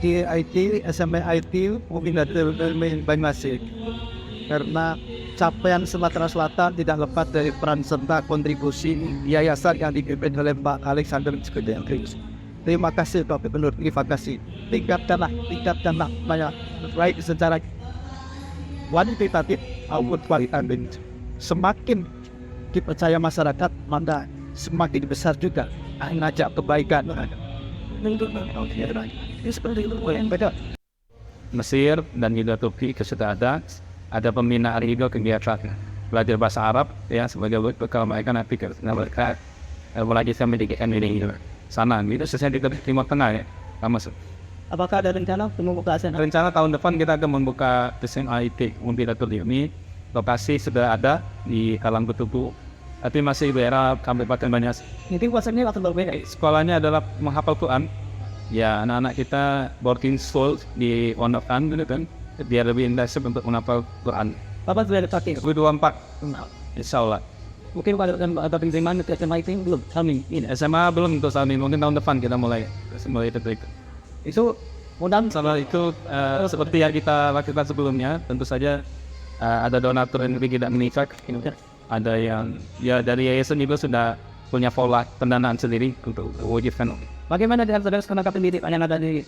di IT, SMA IT, mungkin ada lebih masih. Karena capaian Sumatera Selatan tidak lepas dari peran serta kontribusi yayasan yang dipimpin oleh Pak Alexander Skudentris. Terima kasih Pak Gubernur, terima kasih. Tingkatkanlah banyak baik secara kuantitatif maupun kualitatif. Semakin dipercaya masyarakat, maka semakin besar juga mengajak kebaikan. Mesir dan juga Turki sudah ada pembinaan juga kegiatan belajar bahasa Arab ya sebagai bekal mereka nanti karena mereka mulai bisa mendidikan ini sana itu sesuai di Timur Tengah ya Mas. Apakah ada rencana membuka ASN? Rencana tahun depan kita akan membuka desain IT Multilateral ini. Lokasi sudah ada di Halang Betutu tapi masih daerah Kabupaten Banyumas. Ini kuasanya waktu berbeda. Sekolahnya adalah menghafal Quran. Ya, anak-anak kita boarding school di Pondok gitu kan. Biar lebih intensif untuk menghafal Quran. Bapak sudah ada target? 2024, insya Allah. Mungkin pada penerimaan ke SMA itu belum? Kami ini. SMA belum untuk saat ini, mungkin tahun depan kita mulai itu. Itu modal Sama itu seperti yang kita lakukan sebelumnya, tentu saja ada donatur yang lebih tidak meningkat. Ada yang ya dari yayasan juga sudah punya pola pendanaan sendiri untuk wujudkan. Bagaimana dengan saudara tenaga pendidik yang ada di